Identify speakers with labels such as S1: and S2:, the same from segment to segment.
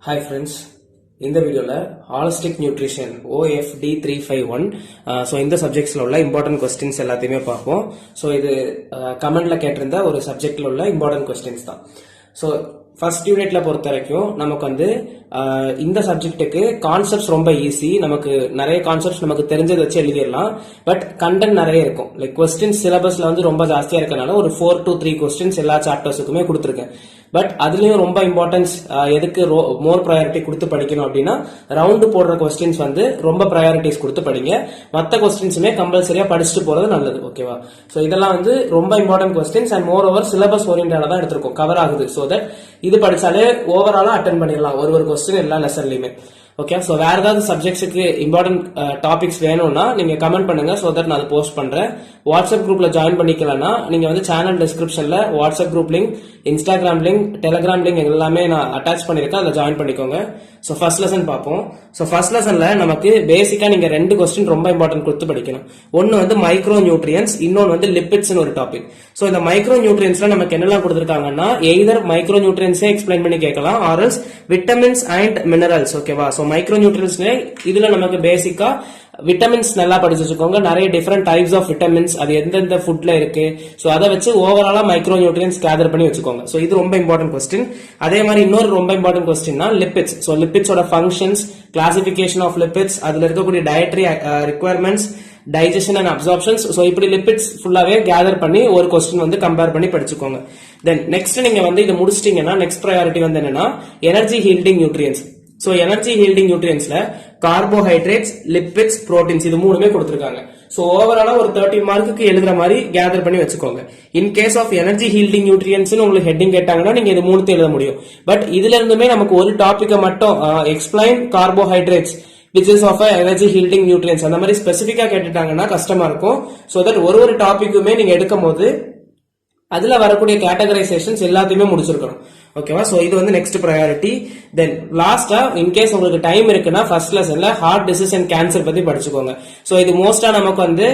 S1: Hi friends, இந்த வீடியோல holistic nutrition OFD351 so இந்த சப்ஜெக்ட்ஸ்ல உள்ள இம்பார்ட்டன்ட் கொஸ்டின்ஸ் எல்லாத்தையுமே பார்ப்போம். ஸோ இது கமெண்ட்ல கேட்டிருந்த ஒரு சப்ஜெக்ட்ல உள்ள இம்பார்ட்டன்ட் கொஸ்டின்ஸ் தான். ஸோ ஃபர்ஸ்ட் யூனிட்ல பொறுத்த வரைக்கும் நமக்கு வந்து இந்த சப்ஜெக்ட்டுக்கு கான்செப்ட்ஸ் ரொம்ப ஈஸி. நமக்கு நிறைய கான்செப்ட்ஸ் நமக்கு தெரிஞ்சதை வச்சு எழுதிடலாம். பட் கண்டென்ட் நிறைய இருக்கும். லைக் கொஸ்டின்ஸ் சிலபஸ்ல வந்து ரொம்ப ஜாஸ்தியா இருக்கனால ஒரு 4 to 3 கொஸ்டின்ஸ் எல்லா சாப்டர்ஸுக்குமே கொடுத்துருக்கேன். பட் அதுலயும் ரொம்ப இம்பார்ட்டன்ஸ் எதுக்கு மோர் ப்ரையாரிட்டி கொடுத்து படிக்கணும் அப்படின்னா ரவுண்டு போடுற கொஸ்டின்ஸ் வந்து ரொம்ப ப்ரையாரிட்டிஸ் கொடுத்து படிங்க. மற்ற கொஸ்டின்ஸுமே கம்பல்சரியா படிச்சுட்டு போறது நல்லது. ஓகேவா? ஸோ இதெல்லாம் வந்து ரொம்ப important questions and moreover syllabus ஓரியன்டாக தான் எடுத்திருக்கோம், கவர் ஆகுது. ஸோ தட் இது படிச்சாலே ஓவராலா அட்டன் பண்ணிடலாம் ஒரு கொஸ்டின் எல்லா லெசன்லயுமே. ஓகே, ஸோ வேற ஏதாவது சப்ஜெக்ட்ஸுக்கு இம்பார்ட்டன்ட் டாபிக்ஸ் வேணும்னா நீங்க கமெண்ட் பண்ணுங்க. ஸோ தட் நான் அதை போஸ்ட் பண்றேன். வாட்ஸ்அப் குரூப்ல ஜாயின் பண்ணிக்கலன்னா நீங்க வந்து சேனல் டிஸ்கிரிப்ஷன்ல WhatsApp group link, Instagram link, Telegram link எல்லாமே நான் அட்டாச் பண்ணிருக்கேன். அதில் ஜாயின் பண்ணிக்கோங்க. ஸோ ஃபர்ஸ்ட் லெசன் பார்ப்போம். ஸோ ஃபர்ஸ்ட் லெசன்ல நமக்கு பேசிக்கா நீங்க 2 கொஸ்டின் ரொம்ப இம்பார்ட்டன்ட் கொடுத்து படிக்கணும். ஒன்னு வந்து மைக்ரோ நியூட்ரியன்ஸ், இன்னொன்னு வந்து லிப்பிட்ஸ் ஒரு டாபிக். ஸோ இந்த மைக்ரோ நியூட்ரியன்ஸ்ல நமக்கு என்னெல்லாம் கொடுத்துருக்காங்கன்னா எய்தர் மைக்ரோ நியூட்ரியன்ஸே எக்ஸ்பிளைன் பண்ணி கேட்கலாம், ஆர்எல்ஸ் விட்டமின்ஸ் அண்ட் மினரல்ஸ். ஓகேவா? ஸோ மைக்ரோ நியூட்ரியன்ஸ்ல இதுல நமக்கு பேசிக்கா விட்டமின்ஸ் நல்லா படிச்சு வச்சுக்கோங்க. நிறைய டிஃபரெண்ட் டைப்ஸ் ஆஃப் விட்டமின்ஸ், அது எந்தெந்த ஃபுட்ல இருக்கு, ஸோ அதை வச்சு ஓவராலா மைக்ரோ நியூட்ரியன்ஸ் கேதர் பண்ணி வச்சுக்கோங்க. ஸோ இது ரொம்ப இம்பார்ட்டன்ட் கொஸ்டின். அதே மாதிரி இன்னொரு ரொம்ப இம்பார்ட்டன்ட் கொஸ்டின்னா லிப்பிட்ஸ். ஸோ லிப்பிட்ஸோட ஃபங்க்ஷன்ஸ், கிளாசிபிகேஷன் ஆஃப் லிப்பிட்ஸ், அதுல இருக்கக்கூடிய dietary requirements, digestion and absorptions. So இப்படி லிப்பிட்ஸ் ஃபுல்லாவே கேதர் பண்ணி ஒரு கொஸ்டின் வந்து கம்பேர் பண்ணி படிச்சுக்கோங்க. தென் நெக்ஸ்ட் நீங்க வந்து இது முடிச்சிட்டீங்கன்னா நெக்ஸ்ட் ப்ரையாரிட்டி வந்து என்னன்னா energy yielding nutrients. So energy yielding நியூட்ரியன்ஸ்ல கார்போஹைட்ரேட்ஸ், லிப்பிட்ஸ், புரோட்டீன்ஸ் இது மூணுமே கொடுத்திருக்காங்க. ஸோ ஓவராலா ஒரு 30 மார்க்குக்கு எழுதுற மாதிரி கேதர் பண்ணி வச்சுக்கோங்க. In case of energy yielding nutrients உங்களுக்கு ஹெட்டிங் கேட்டாங்கன்னா நீங்க இது 3 எழுத முடியும். பட் இதுல இருந்துமே நமக்கு ஒரு டாபிக்கை மட்டும் explain carbohydrates which is of energy heating nutrients அந்த மாதிரி ஸ்பெசிபிக்கா கேட்டுட்டாங்கன்னா கஷ்டமா இருக்கும். சோ தட் ஒரு டாபிக்குமே நீங்க எடுக்கும் போது அதுல வரக்கூடிய கேட்டகரைசேஷன்ஸ் எல்லாத்தையுமே முடிச்சிருக்கணும். ஓகேவா? சோ இது வந்து நெக்ஸ்ட் ப்ரையாரிட்டி. தென் லாஸ்டா இன்கேஸ் உங்களுக்கு டைம் இருக்குன்னா ஃபர்ஸ்ட் லெசன்ல ஹார்ட் டிசீஸ் அண்ட் கேன்சர் பத்தி படிச்சுக்கோங்க. சோ இது மோஸ்டா நமக்கு வந்து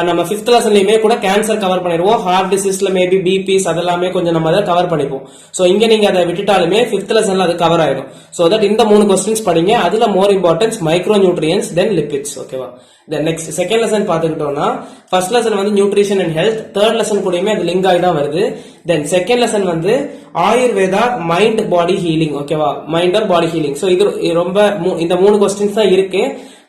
S1: நம்ம 5th லெசன்லயுமே கூட கேன்சர் கவர் பண்ணிடுவோம். ஹார்ட் டிசீஸ்ல மேபி பிபிஸ் அதெல்லாமே கொஞ்சம் நம்ம அதை கவர் பண்ணிப்போம். சோ இங்க நீங்க அதை விட்டுட்டாலுமே 5th லெசன்ல அது கவர் ஆயிடும். சோ தட் இந்த 3 கொஸ்டின்ஸ் படிங்க. அதுல more importance micro nutrients, then lipids. ஓகேவா? தென் நெக்ஸ்ட் செகண்ட் லெசன் பாத்துக்கிட்டோம்னா ஃபர்ஸ்ட் லெசன் வந்து nutrition and health, third lesson கூடயுமே அது லிங்க் ஆகி தான் வருது. தென் செகண்ட் லெசன் வந்து ஆயுர்வேதா, மைண்ட் பாடி ஹீலிங். ஓகேவா? Mind or body healing. So இது ரொம்ப இந்த 3 கொஸ்டின்ஸ் தான் இருக்கு.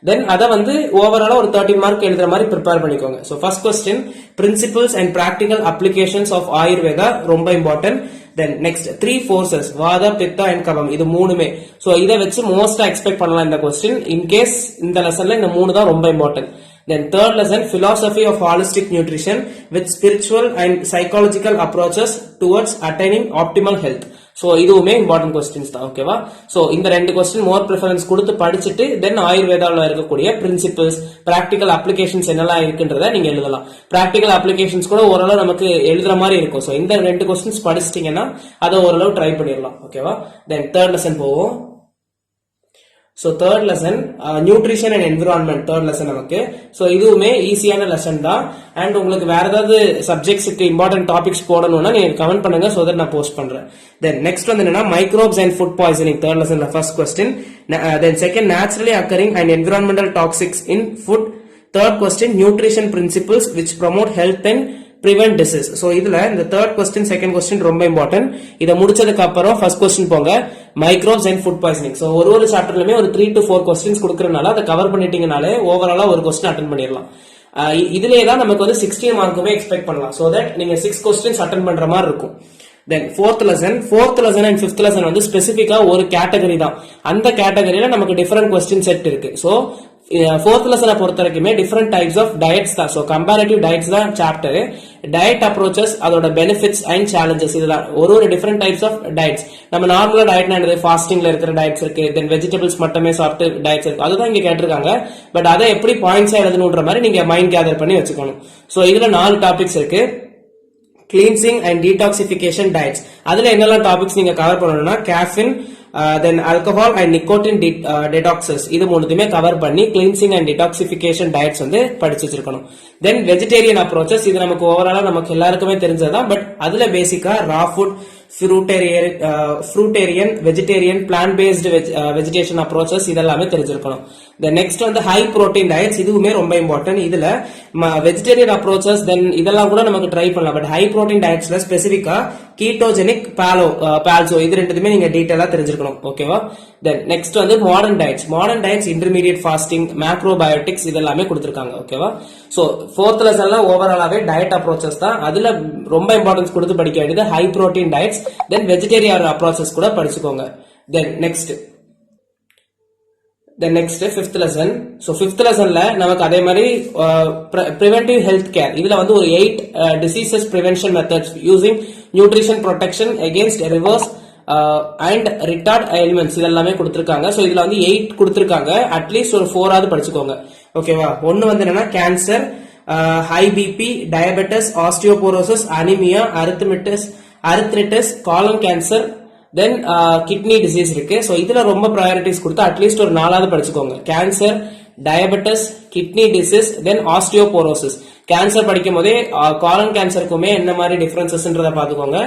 S1: தென் அதை வந்து ஓவராலா ஒரு 13 மார்க் எழுதுற மாதிரி ப்ரிப்பேர் பண்ணிக்கோங்க. So first question principles and practical applications of Ayurveda ரொம்ப important. Then next 3 forces vata, pitta and கபம் இது மூணுமே. சோ இதை வச்சு மோஸ்டா எக்ஸ்பெக்ட் பண்ணலாம் இந்த கொஸ்டின். இன்கேஸ் இந்த லெசன்ல இந்த 3 தான் ரொம்ப important. Then third lesson philosophy of holistic nutrition with spiritual and psychological approaches towards attaining optimal health. So இதுவுமே இம்பார்ட்டன்ட் கொஸ்டின்ஸ் தான். ஓகேவா? சோ இந்த 2 கொஸ்டின் மோர் ப்ரிஃபரன்ஸ் கொடுத்து படிச்சுட்டு தென் ஆயுர்வேதாவில் இருக்கக்கூடிய பிரின்சிபல்ஸ், பிராக்டிகல் அப்ளிகேஷன்ஸ் என்னெல்லாம் இருக்குன்றத நீங்க எழுதலாம். பிராக்டிகல் அப்ளிகேஷன்ஸ் கூட ஓரளவு நமக்கு எழுதுற மாதிரி இருக்கும். சோ இந்த 2 கொஸ்டின்ஸ் படிச்சிட்டீங்கன்னா அதை ஓரளவு ட்ரை பண்ணிடலாம். ஓகேவா? தென் தேர்ட் லெசன் போவோம். So third lesson nutrition and environment, third lesson நமக்கு. சோ இதுவுமே ஈஸியான லெசன் தான். அண்ட் உங்களுக்கு வேற ஏதாவது சப்ஜெக்ட்ஸ்க்கு இம்பார்ட்டன்ட் டாபிக்ஸ் போடணும்னா நீங்க கமெண்ட் பண்ணுங்க. சோ தட் நான் போஸ்ட் பண்றேன். தென் நெக்ஸ்ட் வந்து என்னன்னா microbes and food poisoning, third லெசன்ல first question. Then second naturally occurring and environmental toxics in food. Third question nutrition principles which promote health and prevent disease. So இதுல இந்த third question, second question ரொம்ப important. இதை முடிச்சதுக்கு அப்புறம் first question போங்க, microbes and food poisoning. So ஒரு சாப்டர்லயுமே ஒரு 3 to 4 கொஸ்டின்ஸ் கொடுக்கறதுனால அதை கவர் பண்ணிட்டீங்கனாலே ஓவராலா ஒரு கொஸ்டின் அட்டன் பண்ணிடலாம். இதுலயே தான் நமக்கு வந்து 16 மார்க்குமே எக்ஸ்பெக்ட் பண்ணலாம். சோ தட் நீங்க 6 கொஸ்டின்ஸ் அட்டன் பண்ற மாதிரி இருக்கும். தென் fourth lesson and fifth lesson வந்து ஸ்பெசிபிக்கா ஒரு கேட்டகரி தான். அந்த கேட்டகரியில நமக்கு டிஃபரெண்ட் கொஸ்டின் செட் இருக்கு. சோ ஃபோர்த் லெசனை பொறுத்த வரைக்குமே டிஃபரெண்ட் டைப்ஸ் ஆஃப் டயட்ஸ் தான். ஸோ கம்பேரிட்டிவ் டயட்ஸ் தான் சாப்டர். டயட் அப்ரோச்சஸ், அதோட பெனிஃபிட்ஸ் அண்ட் சேலஞ்சஸ், இதெல்லாம் ஒரு டிஃபரெண்ட் டைப்ஸ் ஆஃப் டயட்ஸ். நம்ம நார்மலா டயட்னா என்னது, ஃபாஸ்டிங்ல இருக்கிற டயட்ஸ் இருக்கு, தென் வெஜிடபிள்ஸ் மட்டுமே சாப்பிட்டு டயட்ஸ் இருக்கு, அதுதான் இங்க கேட்டிருக்காங்க. பட் அதை எப்படி பாயிண்ட்ஸா எழுதணுன்ற மாதிரி நீங்க மைண்ட் கேதர் பண்ணி வச்சுக்கணும். ஸோ இதுல 4 டாபிக்ஸ் இருக்கு. கிளீன்சிங் அண்ட் டீடாக்சிபிகேஷன் டயட்ஸ், அதுல என்னெல்லாம் டாபிக்ஸ் நீங்க கவர் பண்ணணும்னா caffeine, then alcohol and nicotine detoxes இது மூணுத்தையுமே கவர் பண்ணி கிளீன்சிங் அண்ட் டிடாக்சிபிகேஷன் டயட்ஸ் வந்து படிச்சு வச்சிருக்கணும். தென் வெஜிடேரியன் அப்ரோச்சஸ், இது நமக்கு ஓவராலா நமக்கு எல்லாருக்குமே தெரிஞ்சதுதான். பட் அதுல பேசிக்கா raw food, fruitarian, vegetarian, plant based vegetation approaches இதெல்லாமே தெரிஞ்சிருக்கணும். நெக்ஸ்ட் வந்து ஹை புரோட்டீன் டயட்ஸ், இதுவுமே ரொம்ப இம்பார்ட்டன்ட். இதுல வெஜிடேரியன் அப்ரோச்சஸ் தென் இதெல்லாம் கூட நமக்கு ட்ரை பண்ணலாம். பட் ஹை புரோட்டீன் டயட்ஸ்ல ஸ்பெசிபிக்கா கீட்டோஜெனிக், பால்சோ இது ரெண்டுமே நீங்க டீடைலா தெரிஞ்சிருக்கணும். ஓகேவா? தென் நெக்ஸ்ட் வந்து மாடர்ன் டயட்ஸ் இன்டர்மீடியட் ஃபாஸ்டிங், மேக்ரோபயோட்டிக்ஸ் இதெல்லாமே கொடுத்திருக்காங்க. ஓகேவா? சோ 4th லெசன்ல ஓவராலாவே டயட் அப்ரோச்சஸ் தான். அதுல ரொம்ப இம்பார்ட்டன்ஸ் கொடுத்து படிக்க வேண்டியது ஹை புரோட்டீன் டயட்ஸ், தென் வெஜிடேரியன் அப்ரோச்சஸ் கூட படிச்சுக்கோங்க. Then next 5th lesson. So 5th லெசன்ல நமக்கு அதே மாதிரி பிரிவென்டிவ் ஹெல்த் கேர், இதுல வந்து ஒரு 8 diseases prevention methods using nutrition protection against reverse and retard elements இதெல்லாமே கொடுத்திருக்காங்க. சோ இதுல வந்து 8 கொடுத்திருக்காங்க. அட்லீஸ்ட் ஒரு 4ஆவது படிச்சுக்கோங்க. ஓகேவா? ஒன்னு வந்து என்னன்னா cancer, high BP, diabetes, osteoporosis, anaemia, arthritis, colon cancer, then kidney disease இருக்கு. சோ இதுல ரொம்ப ப்ரையாரிட்டிஸ் கொடுத்து அட்லீஸ்ட் ஒரு 4ஆவது படிச்சுக்கோங்க. Cancer, diabetes, kidney disease, then osteoporosis. Cancer படிக்கும் போதே காலன் கேன்சருக்குமே என்ன மாதிரி டிஃபரன்சஸ்ன்றத பாத்துக்கோங்க.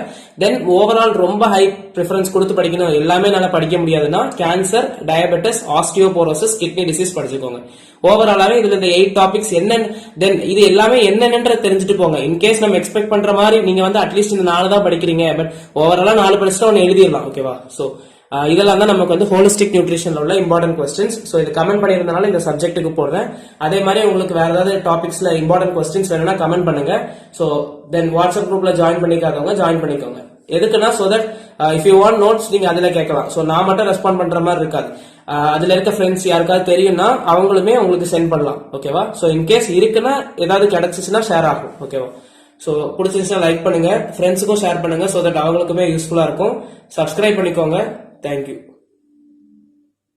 S1: தென் ஓவரால் ரொம்ப ஹை ப்ரிஃபரன்ஸ் கொடுத்து படிக்கணும், எல்லாமே நல்லா படிக்க முடியாதுன்னா cancer, diabetes, osteoporosis, kidney disease படிச்சுக்கோங்க. ஓவராலாவே இதுல இந்த 8 டாபிக்ஸ் என்னென்ன, தென் இது எல்லாமே என்னென்னு தெரிஞ்சுட்டு போங்க. இன்கேஸ் நம்ம எக்ஸ்பெக்ட் பண்ற மாதிரி நீங்க வந்து அட்லீஸ்ட் இந்த 4 தான் படிக்கிறீங்க, பட் ஓவராலா 4 படிச்சுட்டு ஒன்னு எழுதிடலாம். ஓகேவா? சோ இதெல்லாம் தான் நமக்கு வந்து ஹோலிஸ்டிக் நியூட்ரிஷன்ல உள்ள இம்பார்ட்டன்ட் கொஸ்டின்ஸ். சோ இது கமெண்ட் பண்ணியிருந்தனால இந்த சப்ஜெக்ட்டுக்கு போடுறேன். அதே மாதிரி உங்களுக்கு வேற ஏதாவது டாபிக்ஸ்ல இம்பார்ட்டன்ட் கொஸ்டின்ஸ் வேணும்னா கமெண்ட் பண்ணுங்க. சோ தென் வாட்ஸ்அப் குரூப்ல ஜாயின் பண்ணிக்காதவங்க ஜாயின் பண்ணிக்கோங்க. எதுக்குன்னா so that if you want notes நீங்க அதுல கேட்கலாம். சோ நான் மட்டும் ரெஸ்பாண்ட் பண்ற மாதிரி இருக்காது. அதுல இருக்க ஃப்ரெண்ட்ஸ் யாருக்காவது தெரியும்னா அவங்களுமே உங்களுக்கு சென்ட் பண்ணலாம். ஓகேவா? சோ இன்கேஸ் இருக்குன்னா ஏதாவது கிடைச்சிச்சுன்னா ஷேர் ஆகும். ஓகேவா? சோ பிடிச்சிருச்சுன்னா லைக் பண்ணுங்க, ஃப்ரெண்ட்ஸுக்கும் ஷேர் பண்ணுங்க. சோ தட் அவங்களுக்குமே யூஸ்ஃபுல்லா இருக்கும். சப்ஸ்கிரைப் பண்ணிக்கோங்க. Thank you.